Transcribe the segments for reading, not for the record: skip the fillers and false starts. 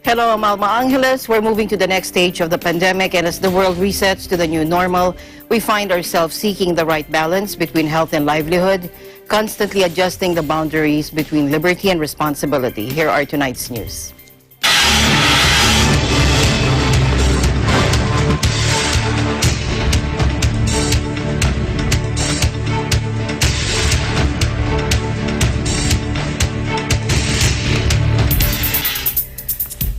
Hello, Malma Angeles. We're moving to the next stage of the pandemic, and as the world resets to the new normal, we find ourselves seeking the right balance between health and livelihood, constantly adjusting the boundaries between liberty and responsibility. Here are tonight's news.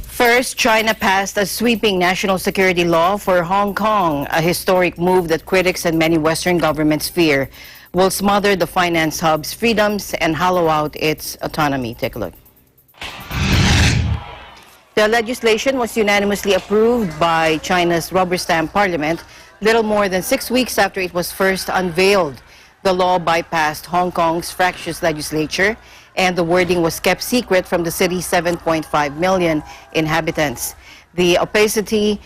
First, China passed a sweeping national security law for Hong Kong, a historic move that critics and many Western governments fear will smother the finance hub's freedoms and hollow out its autonomy. Take a look. The legislation was unanimously approved by China's rubber stamp parliament little more than 6 weeks after it was first unveiled. The law bypassed Hong Kong's fractious legislature, and the wording was kept secret from the city's 7.5 million inhabitants. The opacity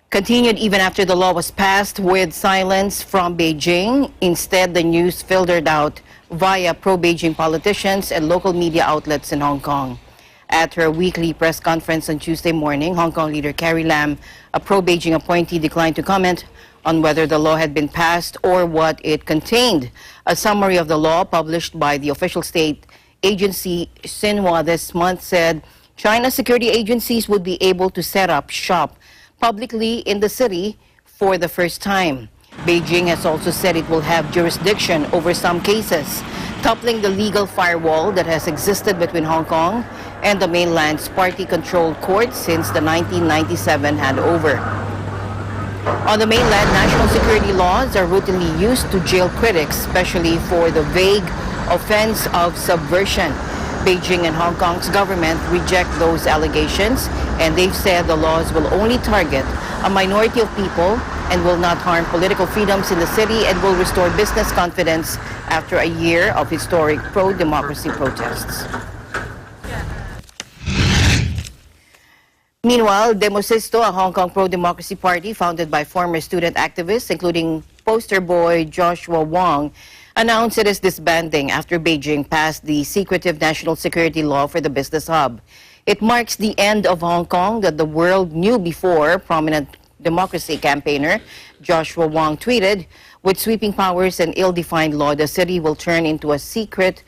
continued even after the law was passed, with silence from Beijing. Instead, the news filtered out via pro-Beijing politicians and local media outlets in Hong Kong. At her weekly press conference on Tuesday morning, Hong Kong leader Carrie Lam, a pro-Beijing appointee, declined to comment on whether the law had been passed or what it contained. A summary of the law published by the official state agency Xinhua this month said China's security agencies would be able to set up shop publicly in the city for the first time. Beijing has also said it will have jurisdiction over some cases, toppling the legal firewall that has existed between Hong Kong and the mainland's party-controlled courts since the 1997 handover. On the mainland, national security laws are routinely used to jail critics, especially for the vague offense of subversion. Beijing and Hong Kong's government reject those allegations, and they've said the laws will only target a minority of people and will not harm political freedoms in the city and will restore business confidence after a year of historic pro-democracy protests. Meanwhile, Demosisto, a Hong Kong pro-democracy party founded by former student activists, including poster boy Joshua Wong, announced it is disbanding after Beijing passed the secretive national security law for the business hub. It marks the end of Hong Kong that the world knew before, prominent democracy campaigner Joshua Wong tweeted, with sweeping powers and ill-defined law, the city will turn into a secret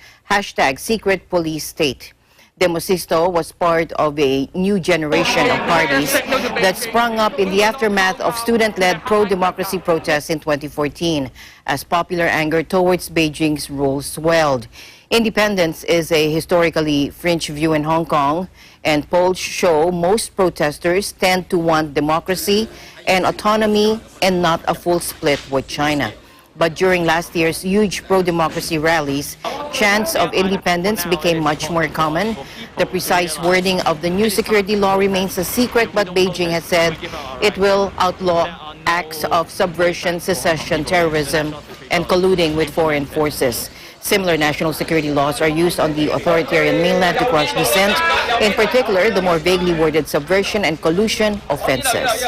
police state. Demosisto was part of a new generation of parties that sprung up in the aftermath of student-led pro-democracy protests in 2014 as popular anger towards Beijing's rule swelled. Independence is a historically fringe view in Hong Kong, and polls show most protesters tend to want democracy and autonomy and not a full split with China. But during last year's huge pro-democracy rallies, chants of independence became much more common. The precise wording of the new security law remains a secret, but Beijing has said it will outlaw acts of subversion, secession, terrorism, and colluding with foreign forces. Similar national security laws are used on the authoritarian mainland to crush dissent, in particular the more vaguely worded subversion and collusion offenses.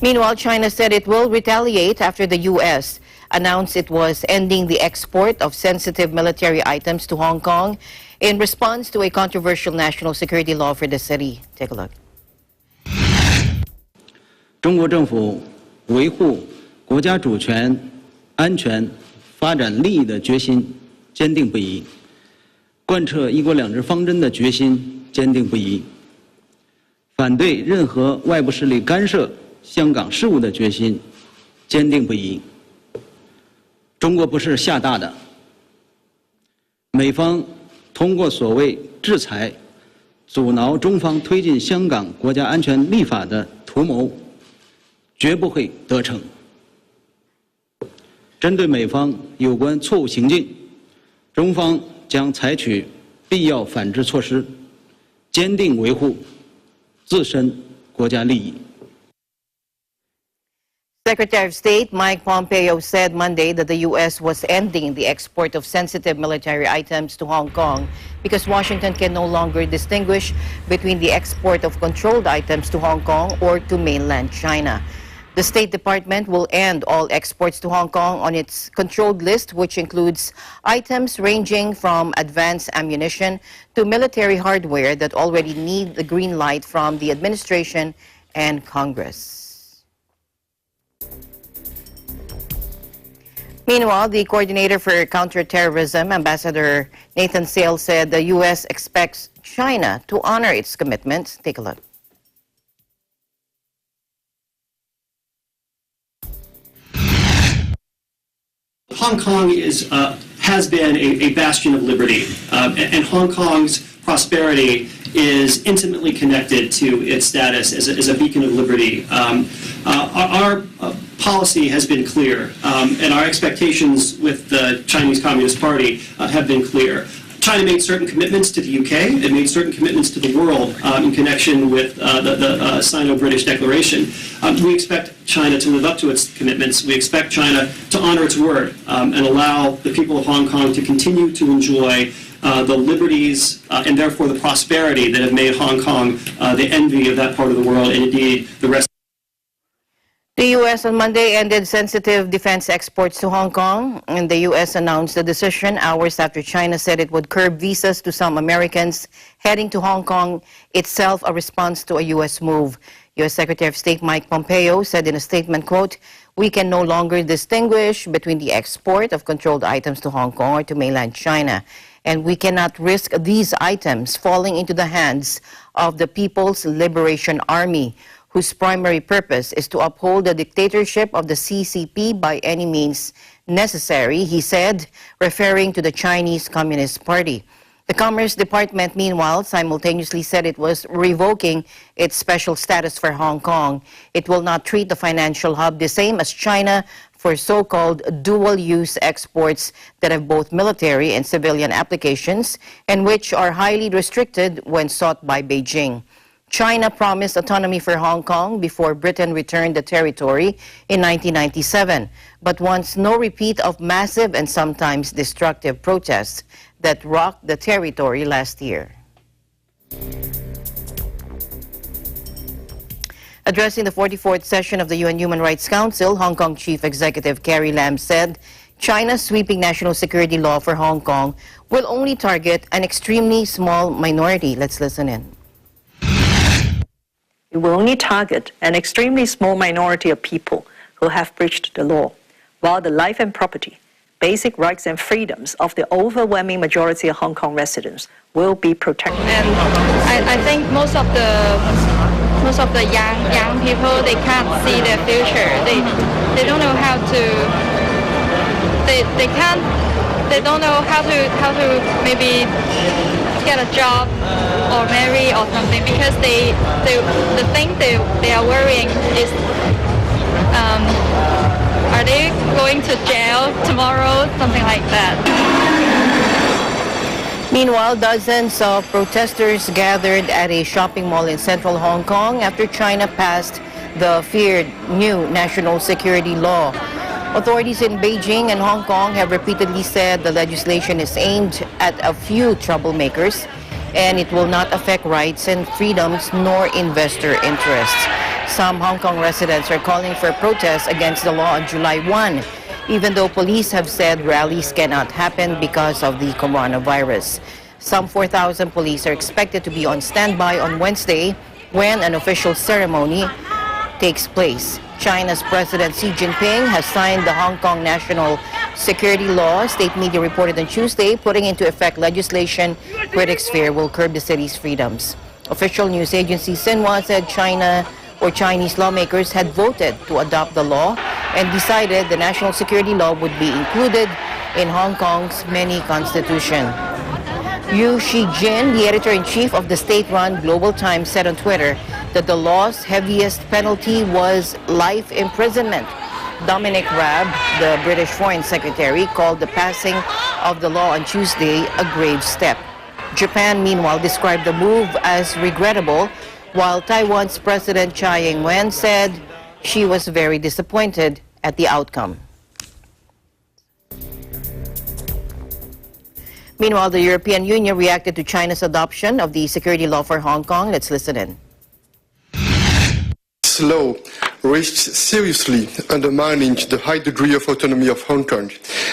Meanwhile, China said it will retaliate after the U.S. announced it was ending the export of sensitive military items to Hong Kong in response to a controversial national security law for the city. Take a look. 中国政府维护国家主权、安全、发展利益的决心坚定不移，贯彻一国两制方针的决心坚定不移，反对任何外部势力干涉香港事务的决心坚定不移。中国不是吓大的，美方通过所谓制裁阻挠中方推进香港国家安全立法的图谋绝不会得逞。针对美方有关错误行径，中方将采取必要反制措施，坚定维护自身国家利益。 Secretary of State Mike Pompeo said Monday that the U.S. was ending the export of sensitive military items to Hong Kong because Washington can no longer distinguish between the export of controlled items to Hong Kong or to mainland China. The State Department will end all exports to Hong Kong on its controlled list, which includes items ranging from advanced ammunition to military hardware that already need the green light from the administration and Congress. Meanwhile, the coordinator for counterterrorism, Ambassador Nathan Sale, said the U.S. expects China to honor its commitments. Take a look. Hong Kong has been a bastion of liberty, and Hong Kong's prosperity is intimately connected to its status as a beacon of liberty. Our policy has been clear, and our expectations with the Chinese Communist Party have been clear. China made certain commitments to the UK. It made certain commitments to the world in connection with the Sino-British Declaration. We expect China to live up to its commitments. We expect China to honor its word and allow the people of Hong Kong to continue to enjoy the liberties and therefore the prosperity that have made Hong Kong the envy of that part of the world and indeed the rest. The U.S. on Monday ended sensitive defense exports to Hong Kong, and the U.S. announced the decision hours after China said it would curb visas to some Americans heading to Hong Kong, itself a response to a U.S. move. U.S. Secretary of State Mike Pompeo said in a statement, quote, "We can no longer distinguish between the export of controlled items to Hong Kong or to mainland China, and we cannot risk these items falling into the hands of the People's Liberation Army, whose primary purpose is to uphold the dictatorship of the CCP by any means necessary," he said, referring to the Chinese Communist Party. The Commerce Department, meanwhile, simultaneously said it was revoking its special status for Hong Kong. It will not treat the financial hub the same as China for so-called dual-use exports that have both military and civilian applications and which are highly restricted when sought by Beijing. China promised autonomy for Hong Kong before Britain returned the territory in 1997, but wants no repeat of massive and sometimes destructive protests that rocked the territory last year. Addressing the 44th session of the UN Human Rights Council, Hong Kong Chief Executive Carrie Lam said China's sweeping national security law for Hong Kong will only target an extremely small minority. Let's listen in. It will only target an extremely small minority of people who have breached the law, while the life and property, basic rights and freedoms of the overwhelming majority of Hong Kong residents will be protected. And I think most of the young people, they can't see their future. They don't know how to. They don't know how to maybe get a job or marry or something, because the thing they are worrying is, are they going to jail tomorrow, something like that. Meanwhile, dozens of protesters gathered at a shopping mall in central Hong Kong after China passed the feared new national security law. Authorities in Beijing and Hong Kong have repeatedly said the legislation is aimed at a few troublemakers and it will not affect rights and freedoms nor investor interests. Some Hong Kong residents are calling for protests against the law on July 1, even though police have said rallies cannot happen because of the coronavirus. Some 4,000 police are expected to be on standby on Wednesday when an official ceremony takes place. China's President Xi Jinping has signed the Hong Kong National Security Law, state media reported on Tuesday, putting into effect legislation critics fear will curb the city's freedoms. Official news agency Xinhua said Chinese lawmakers had voted to adopt the law and decided the national security law would be included in Hong Kong's mini constitution. Yu Shijin, the editor-in-chief of the state-run Global Times, said on Twitter that the law's heaviest penalty was life imprisonment. Dominic Raab, the British Foreign Secretary, called the passing of the law on Tuesday a grave step. Japan, meanwhile, described the move as regrettable, while Taiwan's President Tsai Ing-wen said she was very disappointed at the outcome. Meanwhile, the European Union reacted to China's adoption of the security law for Hong Kong. Let's listen in. Law risks seriously undermining the high degree of autonomy of Hong Kong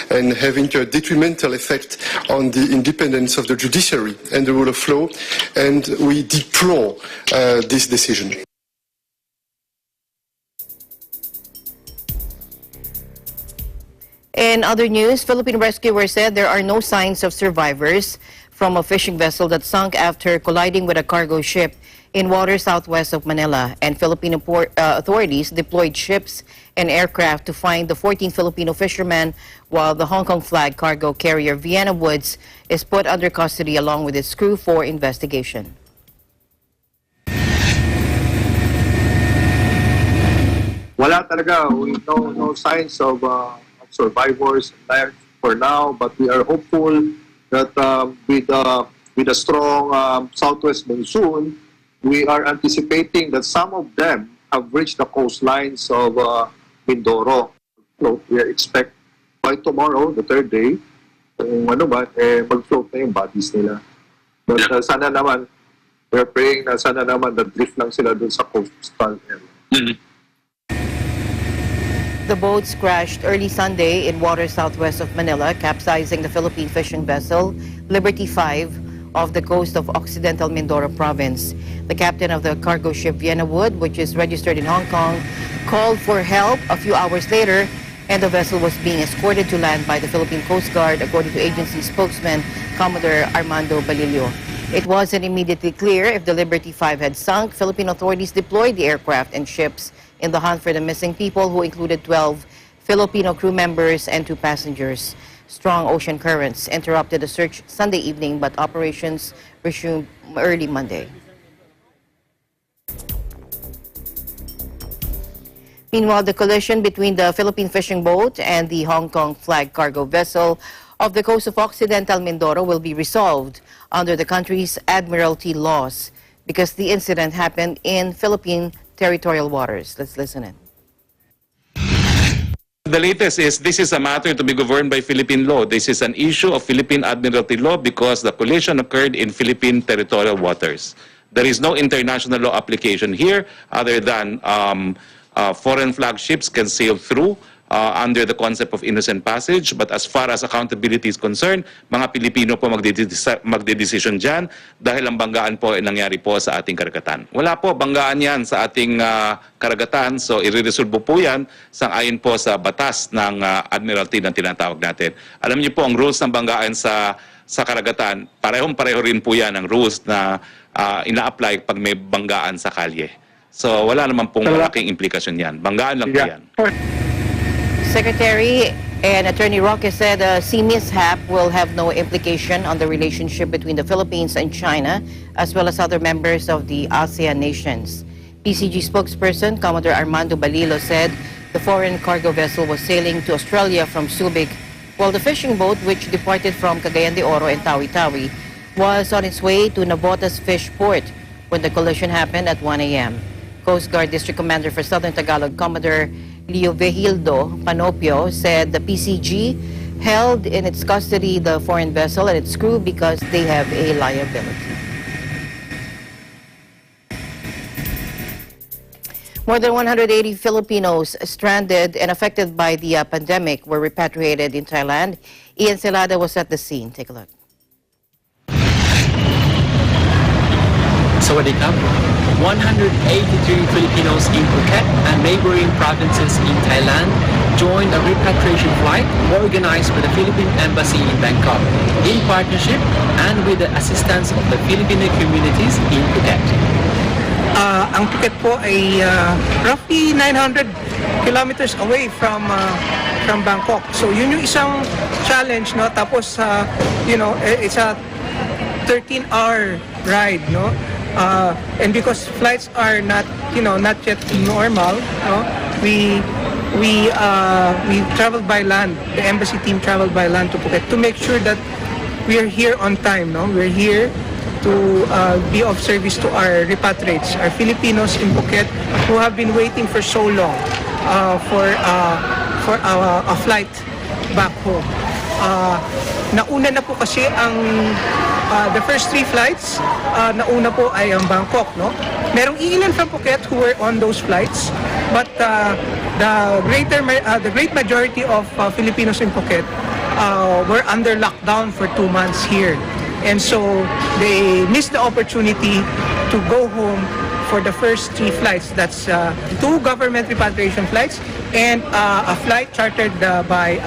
and having a detrimental effect on the independence of the judiciary and the rule of law, and we deplore this decision. In other news, Philippine rescuers said there are no signs of survivors from a fishing vessel that sunk after colliding with a cargo ship in waters southwest of Manila, and Philippine authorities deployed ships and aircraft to find the 14 Filipino fishermen, while the Hong Kong flag cargo carrier Vienna Woods is put under custody along with its crew for investigation. Wala talaga, no signs of survivors left for now, but we are hopeful that with a strong southwest monsoon, we are anticipating that some of them have reached the coastlines of Mindoro. So we expect by tomorrow, the third day, kung mag-float na yung bodies nila. But sana naman, we are praying na sana naman na-drift lang sila dun sa coastal area. The boats crashed early Sunday in waters southwest of Manila, capsizing the Philippine fishing vessel Liberty 5 off the coast of Occidental Mindoro province. The captain of the cargo ship Vienna Wood, which is registered in Hong Kong, called for help a few hours later, and the vessel was being escorted to land by the Philippine Coast Guard, according to agency spokesman Commodore Armando Balillo. It wasn't immediately clear if the Liberty 5 had sunk. Philippine authorities deployed the aircraft and ships in the hunt for the missing people, who included 12 Filipino crew members and 2 passengers. Strong ocean currents interrupted the search Sunday evening, but operations resumed early Monday. Meanwhile, the collision between the Philippine fishing boat and the Hong Kong flag cargo vessel off the coast of Occidental Mindoro will be resolved under the country's Admiralty laws, because the incident happened in Philippine territorial waters. Let's listen in. The latest is this is a matter to be governed by Philippine law. This is an issue of Philippine Admiralty law because the collision occurred in Philippine territorial waters. There is no international law application here other than foreign flagships can sail through under the concept of innocent passage. But as far as accountability is concerned, mga Pilipino po magdedesisyon dyan dahil ang banggaan po ay nangyari po sa ating karagatan. Wala po banggaan yan sa ating karagatan, so ireresolbo po yan sang-ayon po sa batas ng Admiralty na tinatawag natin. Alam niyo po, ang rules ng banggaan sa karagatan, parehong-pareho rin po yan ang rules na ina-apply pag may banggaan sa kalye. So wala naman pong malaking implikasyon yan. Banggaan lang po yan. Secretary and Attorney Roque said the sea mishap will have no implication on the relationship between the Philippines and China, as well as other members of the ASEAN nations. PCG spokesperson Commodore Armando Balillo said the foreign cargo vessel was sailing to Australia from Subic, while the fishing boat, which departed from Cagayan de Oro and Tawi-Tawi, was on its way to Navotas Fish Port when the collision happened at 1 a.m. Coast Guard District Commander for Southern Tagalog, Commodore Leo Vehildo Panopio, said the PCG held in its custody the foreign vessel and its crew because they have a liability. More than 180 Filipinos stranded and affected by the pandemic were repatriated in Thailand. Ian Celada was at the scene. Take a look. Sawadee-Kap. 183 Filipinos in Phuket and neighboring provinces in Thailand joined a repatriation flight organized by the Philippine Embassy in Bangkok in partnership and with the assistance of the Filipino communities in Phuket. Ang Phuket po ay roughly 900 kilometers away from Bangkok. So yun yung isang challenge, no? Tapos it's a 13-hour ride, no? And because flights are not yet normal, no? We traveled by land. The embassy team traveled by land to Phuket to make sure that we are here on time, no? We're here to be of service to our repatriates, our Filipinos in Phuket who have been waiting for so long for a flight back home. Nauna na po kasi ang the first 3 flights, nauna po ay ang Bangkok, no? Merong ilan from Phuket who were on those flights, But the great majority of Filipinos in Phuket were under lockdown for 2 months here. And so they missed the opportunity to go home for the first 3 flights. That's 2 government repatriation flights and a flight chartered by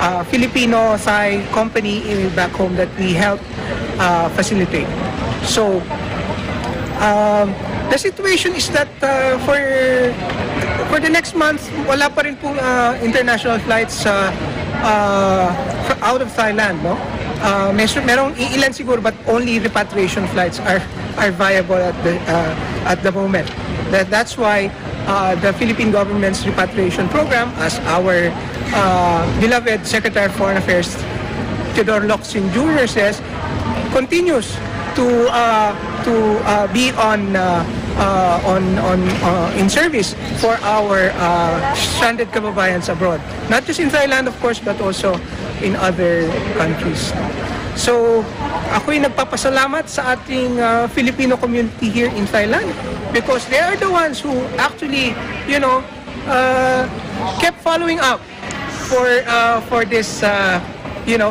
a Filipino-Thai company back home that we helped facilitate. So the situation is that for the next month, wala pa rin pong international flights out of Thailand, no? Merong ilan siguro, but only repatriation flights are viable at the moment. That's why the Philippine government's repatriation program, as our beloved Secretary of Foreign Affairs Theodore Locsin Jr. says, continues to be in service for our stranded kababayans abroad. Not just in Thailand, of course, but also in other countries. So, ako'y nagpapasalamat sa ating Filipino community here in Thailand because they are the ones who actually, kept following up for this,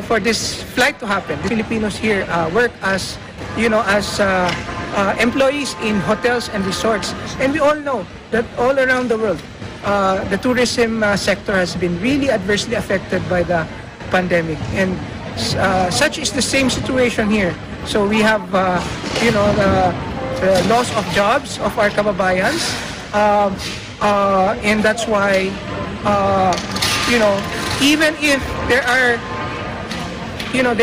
for this flight to happen. The Filipinos here work as employees in hotels and resorts, and we all know that all around the world, the tourism sector has been really adversely affected by the pandemic, and such is the same situation here. So we have, the loss of jobs of our kababayans, and that's why, even if there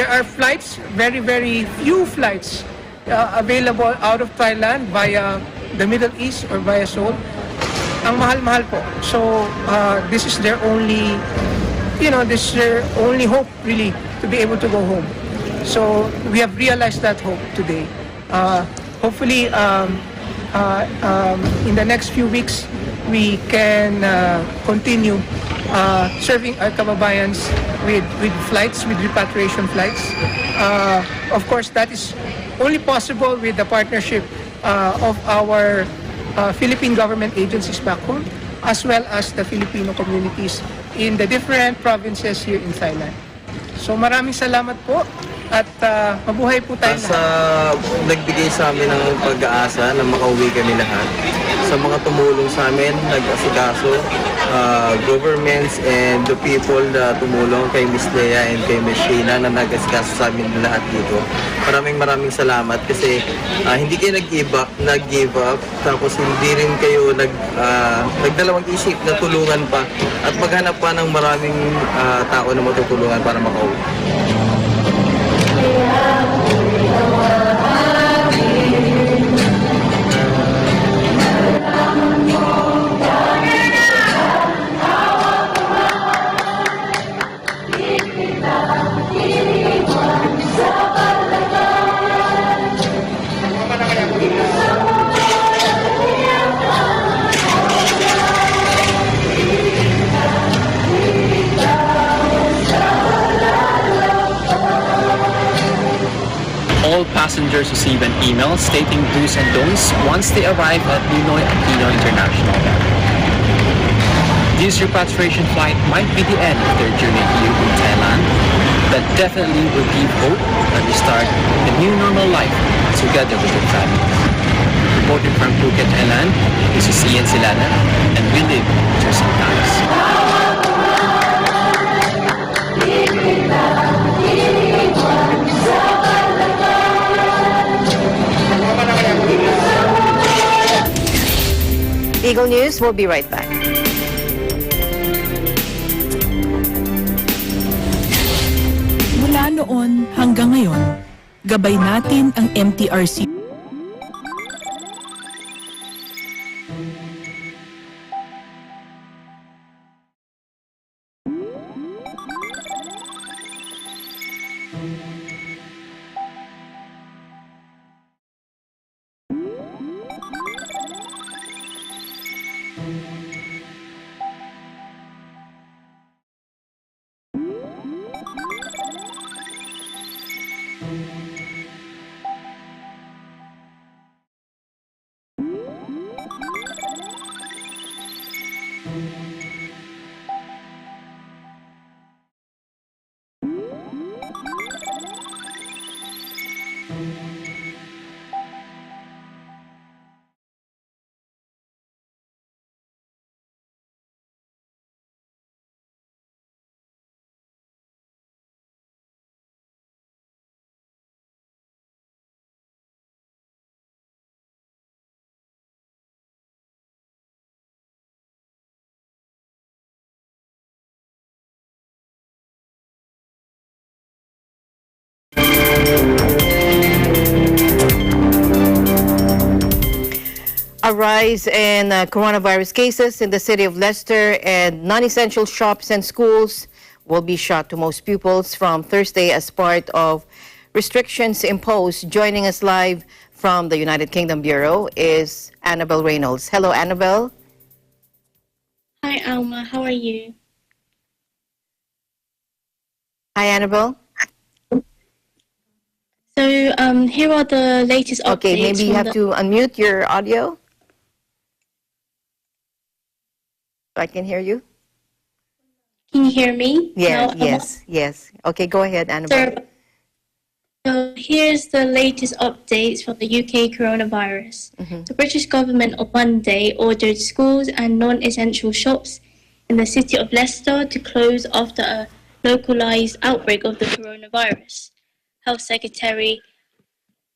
are flights, very, very few flights available out of Thailand via the Middle East or via Seoul, ang mahal-mahal po. So this is their only, this is their only hope really to be able to go home. So we have realized that hope today. Hopefully, in the next few weeks, we can continue serving our kababayans with flights, with repatriation flights. Of course, that is only possible with the partnership of our Philippine government agencies back home, as well as the Filipino communities in the different provinces here in Thailand. So maraming salamat po at mabuhay po tayo lahat. Nagbigay sa amin ng pag-aasa na makauwi kami lahat. Sa mga tumulong sa amin, nag-asikaso, governments and the people na tumulong kay Miss Lea and kay Miss Sheena na nag-asikaso sa amin lahat dito. Maraming salamat kasi hindi kayo nag-give up, tapos hindi rin kayo nagdalawang isip na tulungan pa at maghanap pa ng maraming tao na matutulungan para makauwi. All passengers receive an email stating do's and don'ts once they arrive at Ninoy Aquino International Airport. This repatriation flight might be the end of their journey here in Thailand, but definitely will give hope that we start a new normal life together with their families. Reporting from Phuket, Thailand, this is Ian Silana, and we live interesting times. Eagle News will be right back. Mula noon hanggang ngayon, gabay natin ang MTRC. A rise in coronavirus cases in the city of Leicester, and non-essential shops and schools will be shut to most pupils from Thursday as part of restrictions imposed. Joining us live from the United Kingdom Bureau is Annabelle Reynolds. Hello, Annabelle. Hi, Alma. How are you? Hi, Annabelle. So here are the latest updates. Okay, maybe you have to unmute your audio. I can hear you. Can you hear me? Yeah, No, yes. Okay, go ahead, Annabelle. So here's the latest updates from the UK coronavirus. The British government on Monday ordered schools and non-essential shops in the city of Leicester to close after a localized outbreak of the coronavirus. Health Secretary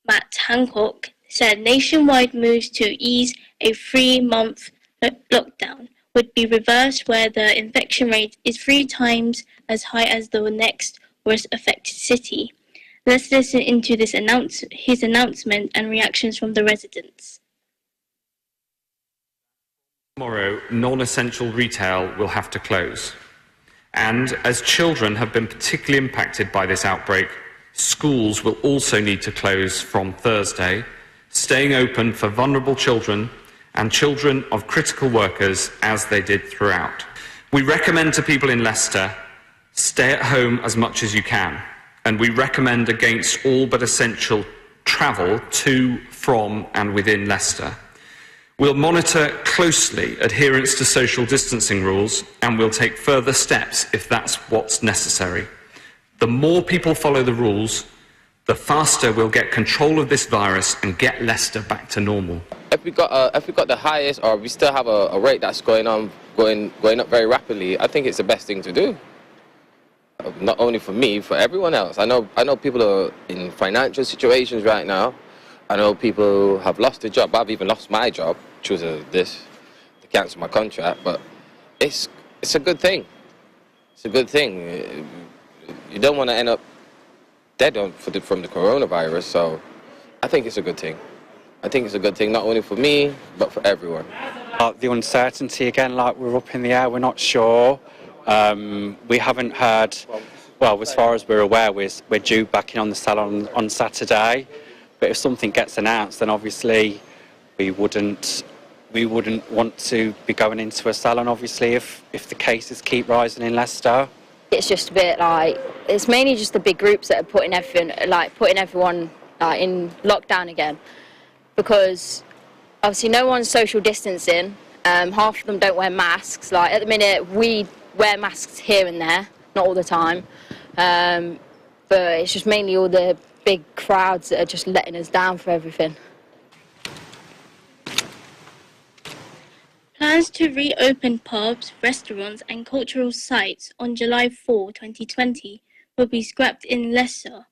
Matt Hancock said nationwide moves to ease a 3-month lockdown would be reversed where the infection rate is 3 times as high as the next worst affected city. Let's listen into his announcement and reactions from the residents. Tomorrow, non-essential retail will have to close. And as children have been particularly impacted by this outbreak, schools will also need to close from Thursday, staying open for vulnerable children and children of critical workers as they did throughout. We recommend to people in Leicester, stay at home as much as you can, and we recommend against all but essential travel to, from and within Leicester. We'll monitor closely adherence to social distancing rules, and we'll take further steps if that's what's necessary. The more people follow the rules, the faster we'll get control of this virus and get Leicester back to normal. If we got the highest, or we still have a rate that's going up very rapidly, I think it's the best thing to do. Not only for me, for everyone else. I know people are in financial situations right now. I know people have lost their job. I've even lost my job, choose this to cancel my contract. But it's a good thing. It's a good thing. You don't want to end up dead from the coronavirus. So I think it's a good thing. I think it's a good thing not only for me but for everyone. The uncertainty again, like we're up in the air. We're not sure. We haven't heard. Well, as far as we're aware, we're due back in on the salon on Saturday. But if something gets announced, then obviously we wouldn't want to be going into a salon, obviously, if the cases keep rising in Leicester. It's just a bit like, it's mainly just the big groups that are putting everyone in lockdown again, because obviously no one's social distancing. Half of them don't wear masks. Like at the minute, we wear masks here and there, not all the time, but it's just mainly all the big crowds that are just letting us down for everything. Plans to reopen pubs, restaurants and cultural sites on July 4, 2020 will be scrapped in Leicester,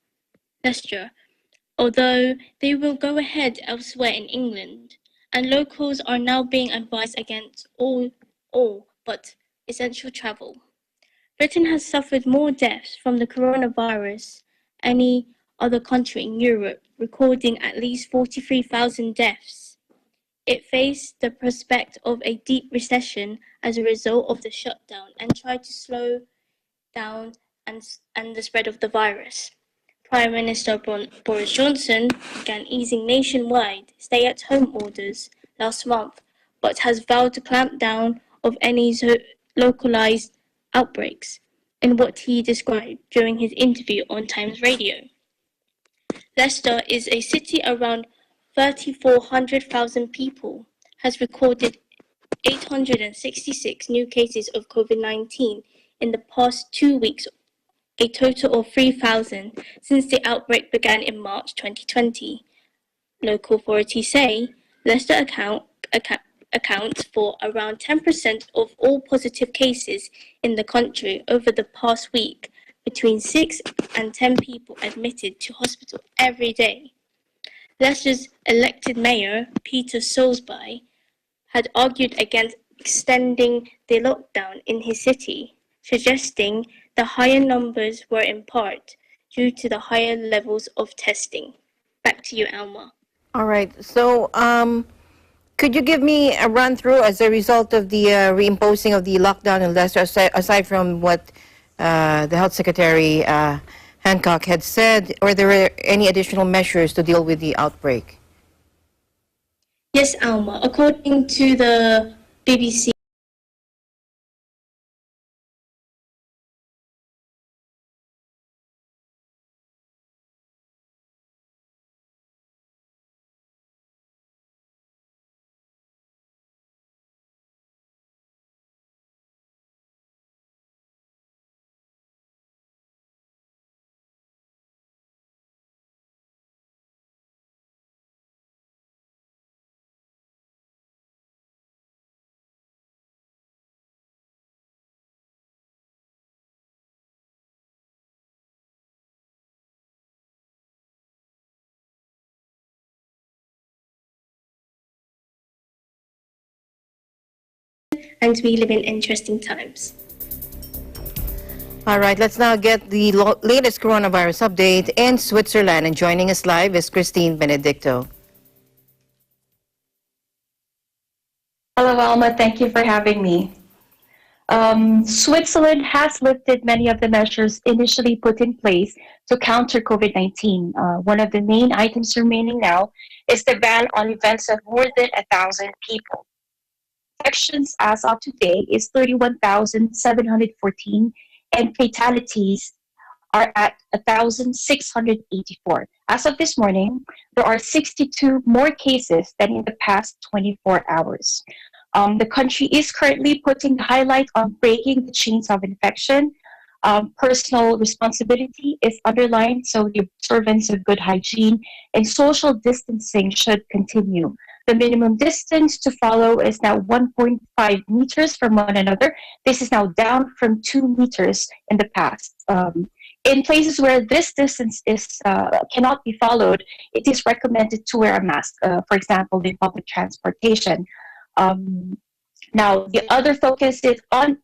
although they will go ahead elsewhere in England, and locals are now being advised against all but essential travel. Britain has suffered more deaths from the coronavirus than any other country in Europe, recording at least 43,000 deaths. It faced the prospect of a deep recession as a result of the shutdown and tried to slow down and the spread of the virus. Prime Minister Boris Johnson began easing nationwide stay-at-home orders last month, but has vowed to clamp down on any localized outbreaks in what he described during his interview on Times Radio. Leicester is a city around 3,400,000 people, has recorded 866 new cases of COVID-19 in the past 2 weeks a total of 3,000 since the outbreak began in March 2020. Local authorities say Leicester accounts for around 10% of all positive cases in the country over the past week, between 6 and 10 people admitted to hospital every day. Leicester's elected mayor, Peter Soulsby, had argued against extending the lockdown in his city, suggesting the higher numbers were in part due to the higher levels of testing. Back to you, Alma. All right. So, could you give me a run through as a result of the reimposing of the lockdown in Leicester, aside from what the Health Secretary Hancock had said, or there were any additional measures to deal with the outbreak? Yes, Alma. According to the BBC, and we live in interesting times. All right, let's now get the latest coronavirus update in Switzerland. And joining us live is Christine Benedicto. Hello, Alma. Thank you for having me. Switzerland has lifted many of the measures initially put in place to counter COVID-19. One of the main items remaining now is the ban on events of more than 1,000 people. Infections as of today is 31,714, and fatalities are at 1,684. As of this morning, there are 62 more cases than in the past 24 hours. The country is currently putting the highlight on breaking the chains of infection. Personal responsibility is underlined, so the observance of good hygiene and social distancing should continue. The minimum distance to follow is now 1.5 meters from one another. This is now down from 2 meters in the past. In places where this distance cannot be followed, it is recommended to wear a mask, for example, in public transportation. Now, the other focus is on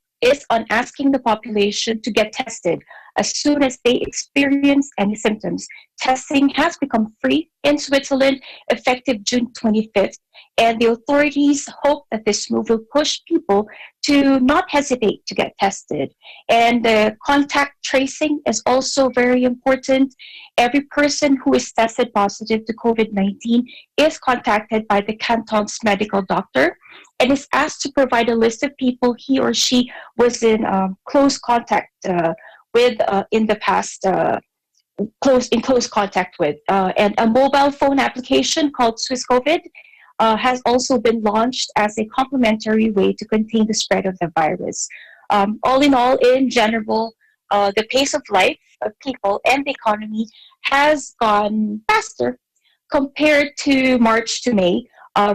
asking the population to get tested as soon as they experience any symptoms. Testing has become free in Switzerland effective June 25th, and the authorities hope that this move will push people to not hesitate to get tested. And contact tracing is also very important. Every person who is tested positive to COVID-19 is contacted by the canton's medical doctor and is asked to provide a list of people he or she was in close contact with in the past, close contact with. And a mobile phone application called Swiss COVID has also been launched as a complementary way to contain the spread of the virus. All in all, in general, the pace of life of people and the economy has gone faster compared to March to May.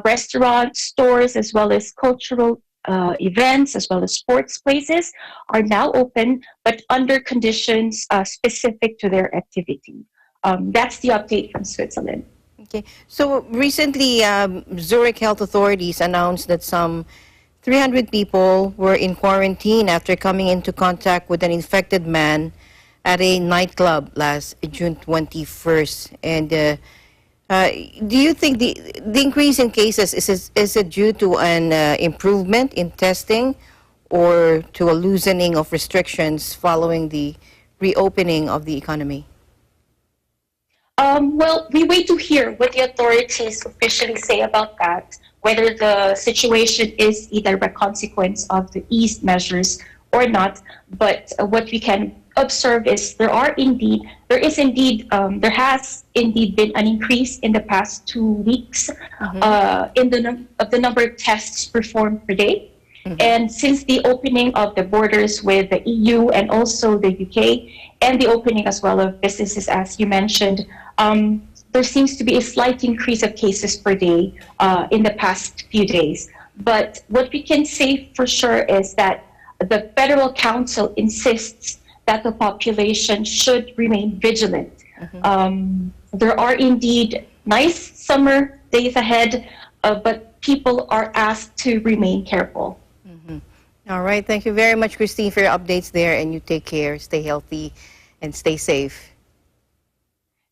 Restaurants, stores, as well as cultural events, as well as sports places are now open, but under conditions specific to their activity. That's the update from Switzerland. Okay. So recently, Zurich health authorities announced that some 300 people were in quarantine after coming into contact with an infected man at a nightclub last June 21st. And do you think the increase in cases, is it due to an improvement in testing or to a loosening of restrictions following the reopening of the economy? Well, we wait to hear what the authorities officially say about that, whether the situation is a direct consequence of the eased measures or not. But what we can observe is there has indeed been an increase in the past 2 weeks in the number of tests performed per day. And since the opening of the borders with the EU and also the UK and the opening as well of businesses, as you mentioned, there seems to be a slight increase of cases per day in the past few days. But what we can say for sure is that the Federal Council insists that the population should remain vigilant. There are indeed nice summer days ahead, but people are asked to remain careful. All right. Thank you very much, Christine, for your updates there. And you take care, stay healthy, and stay safe.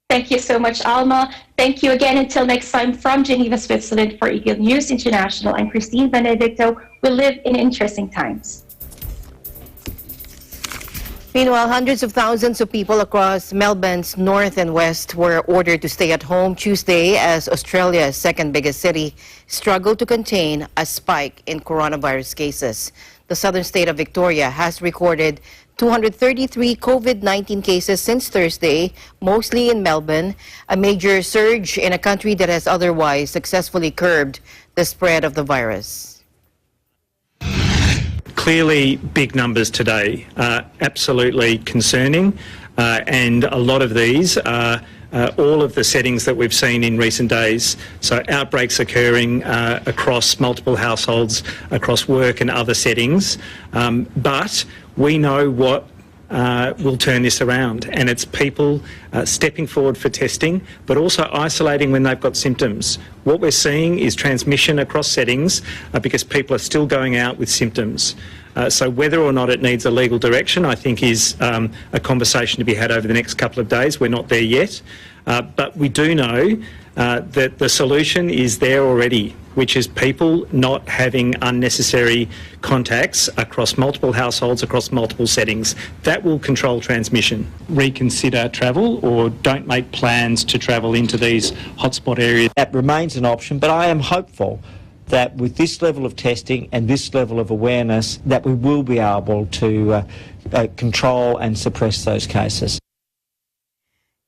Thank you so much, Alma. Thank you again. Until next time, from Geneva, Switzerland, for Eagle News International, I'm Christine Benedicto. We live in interesting times. Meanwhile, hundreds of thousands of people across Melbourne's north and west were ordered to stay at home Tuesday as Australia's second biggest city struggled to contain a spike in coronavirus cases. The southern state of Victoria has recorded 233 COVID-19 cases since Thursday, mostly in Melbourne, a major surge in a country that has otherwise successfully curbed the spread of the virus. Clearly, big numbers today, absolutely concerning, and a lot of these are all of the settings that we've seen in recent days. So outbreaks occurring across multiple households, across work and other settings, but we know what will turn this around, and it's people stepping forward for testing, but also isolating when they've got symptoms. What we're seeing is transmission across settings because people are still going out with symptoms. So whether or not it needs a legal direction, I think, is a conversation to be had over the next couple of days. We're not there yet, but we do know that the solution is there already, which is people not having unnecessary contacts across multiple households, across multiple settings. That will control transmission. Reconsider travel or don't make plans to travel into these hotspot areas. That remains an option, but I am hopeful that with this level of testing and this level of awareness, that we will be able to control and suppress those cases.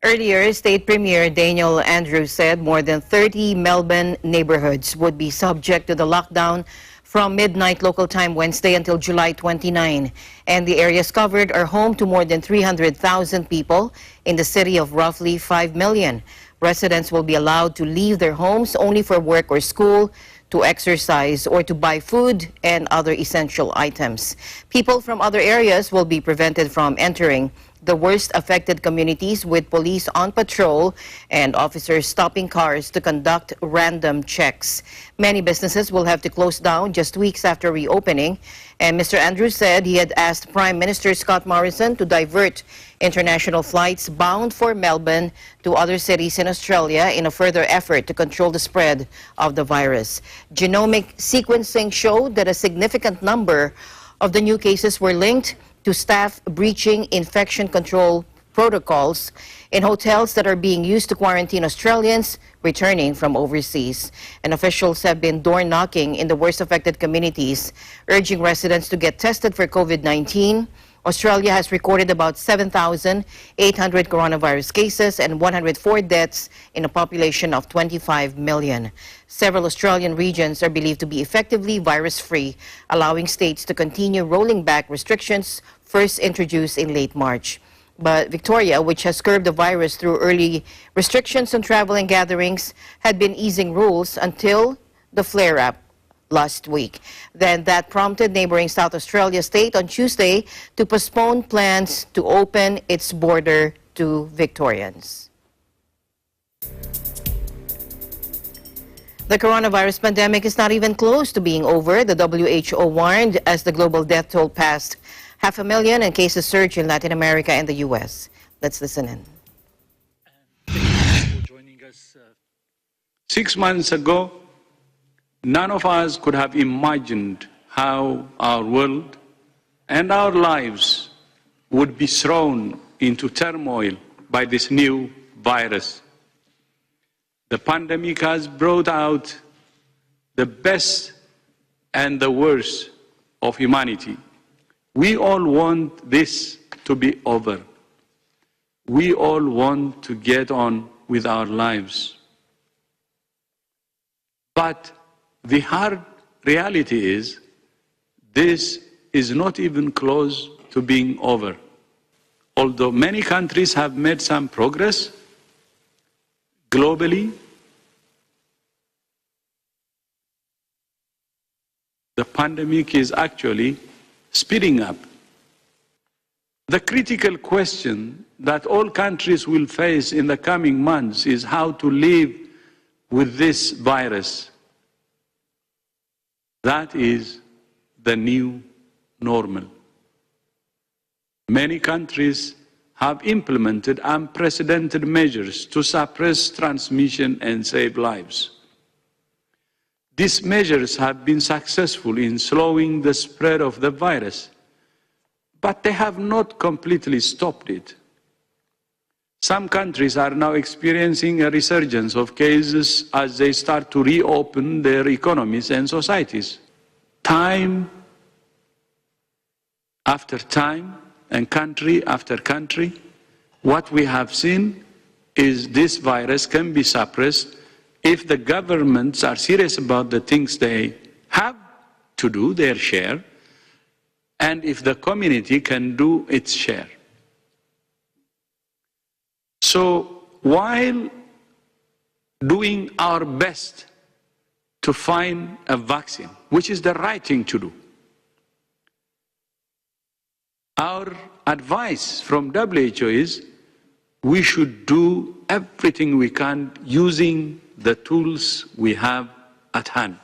Earlier, State Premier Daniel Andrews said more than 30 Melbourne neighborhoods would be subject to the lockdown from midnight local time Wednesday until July 29. And the areas covered are home to more than 300,000 people in the city of roughly 5 million. Residents will be allowed to leave their homes only for work or school, to exercise, or to buy food and other essential items. People from other areas will be prevented from entering the worst affected communities, with police on patrol and officers stopping cars to conduct random checks. Many businesses will have to close down just weeks after reopening, and Mr. Andrews said he had asked Prime Minister Scott Morrison to divert international flights bound for Melbourne to other cities in Australia in a further effort to control the spread of the virus. Genomic sequencing showed that a significant number of the new cases were linked to staff breaching infection control protocols in hotels that are being used to quarantine Australians returning from overseas. And officials have been door knocking in the worst affected communities, urging residents to get tested for COVID-19. Australia has recorded about 7,800 coronavirus cases and 104 deaths in a population of 25 million. Several Australian regions are believed to be effectively virus-free, allowing states to continue rolling back restrictions first introduced in late March. But Victoria, which has curbed the virus through early restrictions on travel and gatherings, had been easing rules until the flare-up last week. Then that prompted neighboring South Australia state on Tuesday to postpone plans to open its border to Victorians. The coronavirus pandemic is not even close to being over, the WHO warned, as the global death toll passed 500,000 and cases surge in Latin America and the U.S. Let's listen in. 6 months ago, none of us could have imagined how our world and our lives would be thrown into turmoil by this new virus. The pandemic has brought out the best and the worst of humanity. We all want this to be over. We all want to get on with our lives. But the hard reality is, this is not even close to being over. although many countries have made some progress globally, the pandemic is actually speeding up. The critical question that all countries will face in the coming months is how to live with this virus. That is the new normal. Many countries have implemented unprecedented measures to suppress transmission and save lives. These measures have been successful in slowing the spread of the virus, but they have not completely stopped it. Some countries are now experiencing a resurgence of cases as they start to reopen their economies and societies. Time after time and country after country, what we have seen is this virus can be suppressed if the governments are serious about the things they have to do, their share, and if the community can do its share. So while doing our best to find a vaccine, which is the right thing to do, our advice from WHO is we should do everything we can using the tools we have at hand.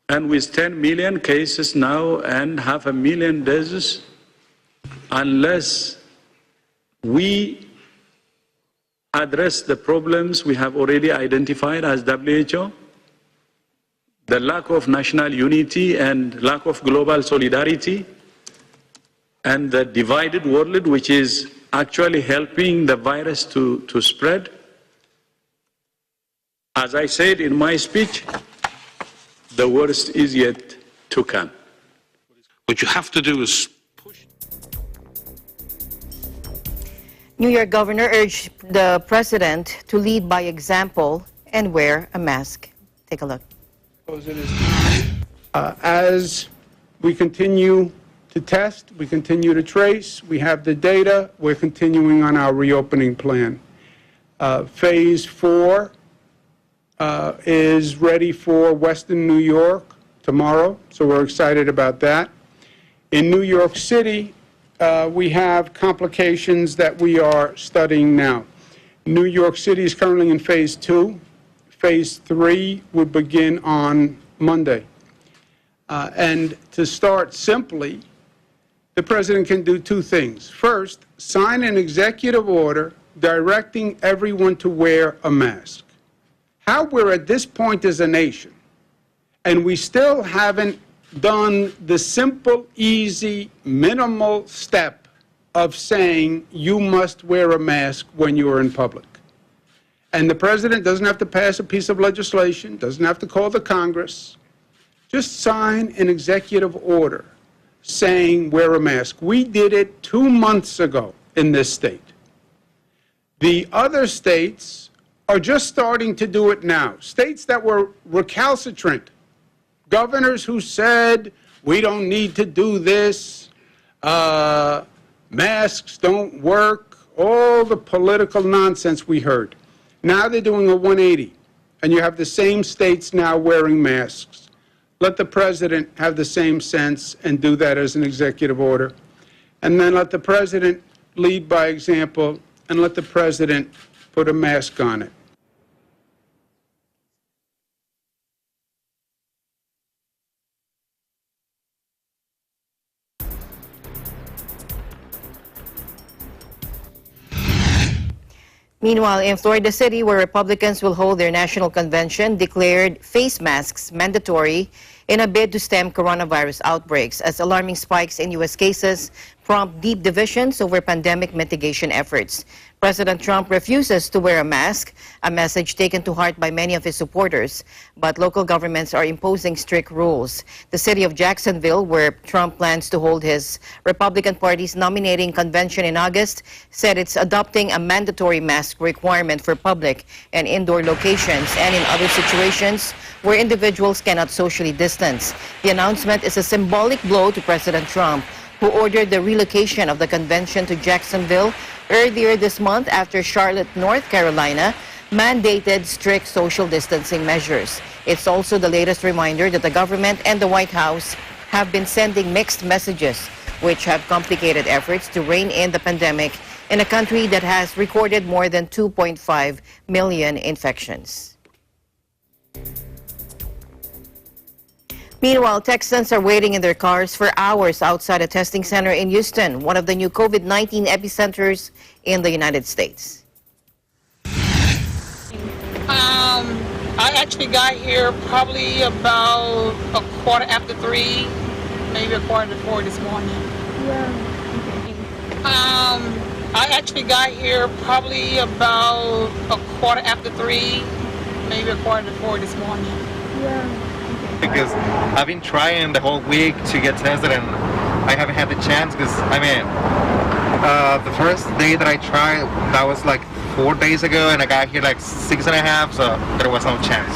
And with 10 million cases now and 500,000 deaths, unless we address the problems we have already identified as WHO, the lack of national unity and lack of global solidarity, and the divided world, which is actually helping the virus to spread. As I said in my speech, the worst is yet to come. What you have to do is push. New York governor urged the president to lead by example and wear a mask. Take a look. As we continue to test, we continue to trace, we have the data, we're continuing on our reopening plan. Phase 4 is ready for Western New York tomorrow, so we're excited about that. In New York City, we have complications that we are studying now. New York City is currently in Phase 2. Phase 3 would begin on Monday. And to start simply, the president can do two things. First, sign an executive order directing everyone to wear a mask. How we're at this point as a nation, and we still haven't done the simple, easy, minimal step of saying you must wear a mask when you are in public. And the president doesn't have to pass a piece of legislation, doesn't have to call the Congress. Just sign an executive order saying wear a mask. We did it 2 months ago in this state. The other states are just starting to do it now. States that were recalcitrant, governors who said we don't need to do this, masks don't work, all the political nonsense we heard. Now they're doing a 180, and you have the same states now wearing masks. Let the president have the same sense and do that as an executive order. And then let the president lead by example and let the president put a mask on it. Meanwhile, in Florida City, where Republicans will hold their national convention, declared face masks mandatory in a bid to stem coronavirus outbreaks as alarming spikes in U.S. cases prompt deep divisions over pandemic mitigation efforts. President Trump refuses to wear a mask, a message taken to heart by many of his supporters. But local governments are imposing strict rules. The city of Jacksonville, where Trump plans to hold his Republican Party's nominating convention in August, said it's adopting a mandatory mask requirement for public and indoor locations and in other situations where individuals cannot socially distance. The announcement is a symbolic blow to President Trump, who ordered the relocation of the convention to Jacksonville earlier this month after Charlotte, North Carolina, mandated strict social distancing measures. It's also the latest reminder that the government and the White House have been sending mixed messages, which have complicated efforts to rein in the pandemic in a country that has recorded more than 2.5 million infections. Meanwhile, Texans are waiting in their cars for hours outside a testing center in Houston, one of the new COVID-19 epicenters in the United States. I actually got here probably about 3:15, maybe 4:15 this morning. I actually got here probably about 3:15, maybe 4:15 this morning. Because I've been trying the whole week to get tested and I haven't had the chance because, the first day that I tried, that was like 4 days ago and I got here like 6.5, so there was no chance.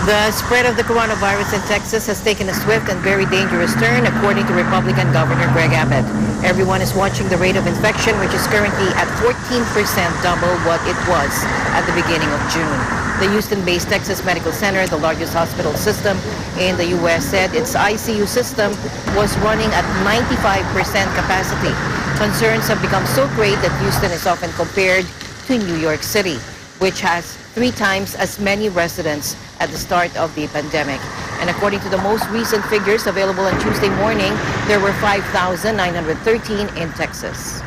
The spread of the coronavirus in Texas has taken a swift and very dangerous turn, according to Republican Governor Greg Abbott. Everyone is watching the rate of infection, which is currently at 14%, double what it was at the beginning of June. The Houston-based Texas Medical Center, the largest hospital system in the U.S., said its ICU system was running at 95% capacity. Concerns have become so great that Houston is often compared to New York City, which has 3 times as many residents at the start of the pandemic. And according to the most recent figures available on Tuesday morning, there were 5,913 in Texas.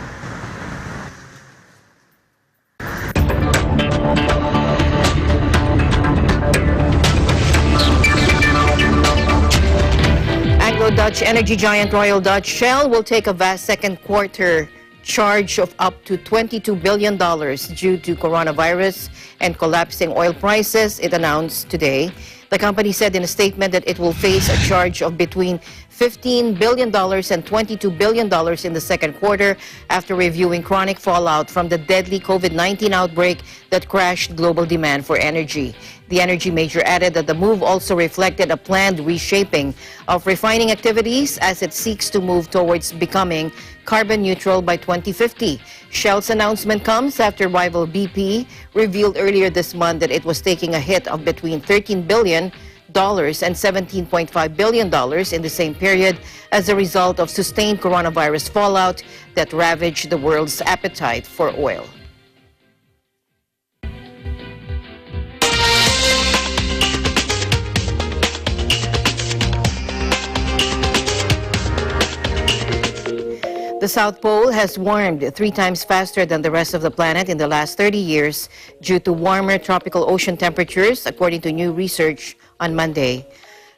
Anglo-Dutch energy giant Royal Dutch Shell will take a vast second quarter charge of up to $22 billion due to coronavirus and collapsing oil prices, it announced today. The company said in a statement that it will face a charge of between $15 billion and $22 billion in the second quarter after reviewing chronic fallout from the deadly COVID-19 outbreak that crashed global demand for energy. The energy major added that the move also reflected a planned reshaping of refining activities as it seeks to move towards becoming carbon neutral by 2050. Shell's announcement comes after rival BP revealed earlier this month that it was taking a hit of between $13 billion and $17.5 billion in the same period as a result of sustained coronavirus fallout that ravaged the world's appetite for oil. The South Pole has warmed 3 times faster than the rest of the planet in the last 30 years due to warmer tropical ocean temperatures, according to new research on Monday.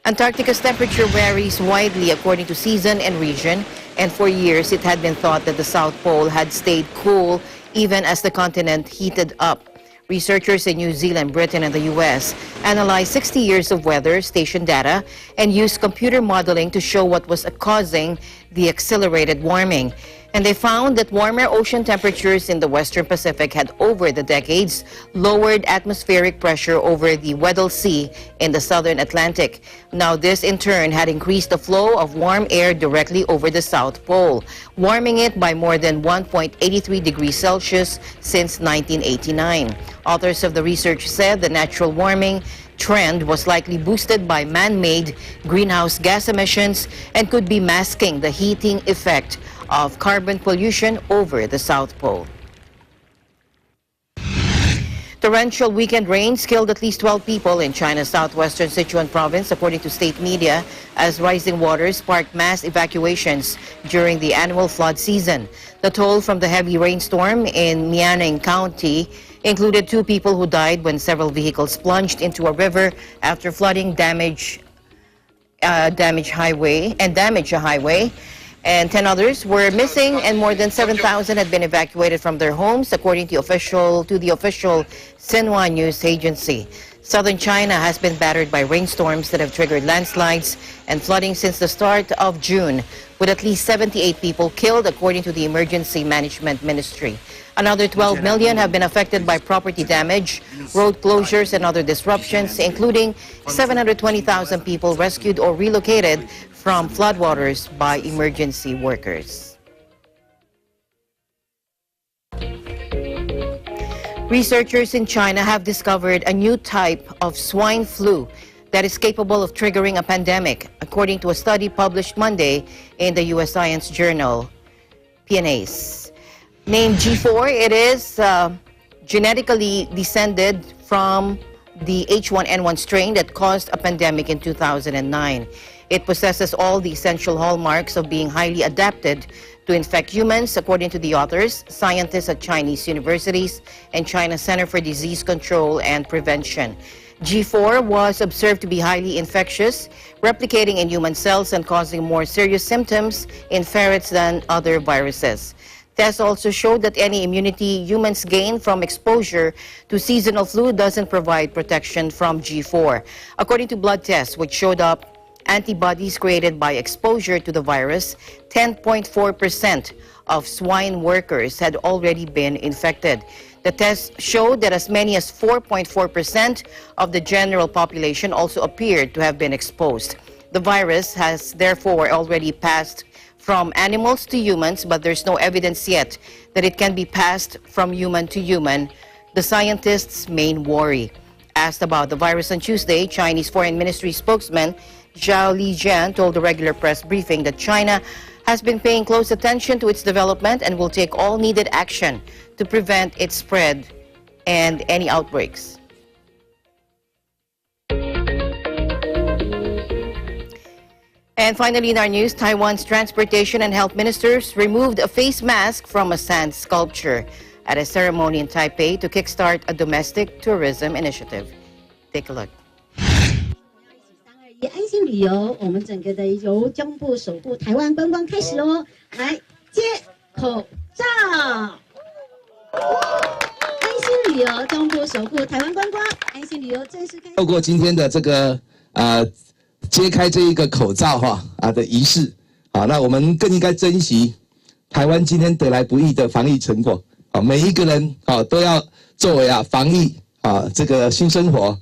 Antarctica's temperature varies widely according to season and region, and for years it had been thought that the South Pole had stayed cool even as the continent heated up. Researchers in New Zealand, Britain, and the U.S. analyzed 60 years of weather station data and used computer modeling to show what was causing the accelerated warming. And they found that warmer ocean temperatures in the Western Pacific had, over the decades, lowered atmospheric pressure over the Weddell Sea in the southern Atlantic. Now, this in turn had increased the flow of warm air directly over the South Pole, warming it by more than 1.83 degrees Celsius since 1989. Authors of the research said the natural warming trend was likely boosted by man-made greenhouse gas emissions and could be masking the heating effect of carbon pollution over the South Pole. Torrential weekend rains killed at least 12 people in China's southwestern Sichuan province, according to state media, as rising waters sparked mass evacuations during the annual flood season. The toll from the heavy rainstorm in Mianning County included 2 people who died when several vehicles plunged into a river after flooding damaged a highway. And 10 others were missing, and more than 7,000 had been evacuated from their homes, according to the official Xinhua news agency. Southern China has been battered by rainstorms that have triggered landslides and flooding since the start of June, with at least 78 people killed, according to the Emergency Management Ministry. Another 12 million have been affected by property damage, road closures, and other disruptions, including 720,000 people rescued or relocated from floodwaters by emergency workers. Researchers in China have discovered a new type of swine flu that is capable of triggering a pandemic, according to a study published Monday in the U.S. Science journal PNAS. Named G4, it is genetically descended from the H1N1 strain that caused a pandemic in 2009. It possesses all the essential hallmarks of being highly adapted to infect humans, according to the authors, scientists at Chinese universities and China Center for Disease Control and Prevention. G4 was observed to be highly infectious, replicating in human cells and causing more serious symptoms in ferrets than other viruses. Tests also showed that any immunity humans gain from exposure to seasonal flu doesn't provide protection from G4. According to blood tests, which showed up antibodies created by exposure to the virus, 10.4% of swine workers had already been infected. The test showed that as many as 4.4% of the general population also appeared to have been exposed. The virus has therefore already passed from animals to humans, but there's no evidence yet that it can be passed from human to human, the scientists' main worry. Asked about the virus on Tuesday, Chinese Foreign Ministry spokesman Zhao Lijian told the regular press briefing that China has been paying close attention to its development and will take all needed action to prevent its spread and any outbreaks. And finally in our news, Taiwan's transportation and health ministers removed a face mask from a sand sculpture at a ceremony in Taipei to kickstart a domestic tourism initiative. Take a look. 安心旅游，我们整个的由交通部守护台湾观光开始哦，来接口罩。安心旅游，交通部守护台湾观光，安心旅游正式开始。透过今天的这个揭开这一个口罩的仪式，那我们更应该珍惜台湾今天得来不易的防疫成果。每一个人都要作为防疫这个新生活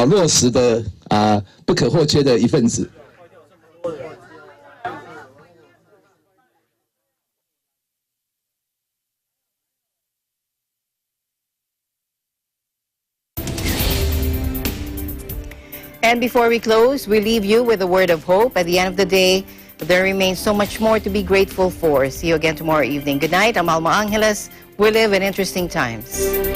落实的不可或缺的一份子。And before we close, we leave you with a word of hope. At the end of the day, there remains so much more to be grateful for. See you again tomorrow evening. Good night. I'm Alma Angeles. We live in interesting times.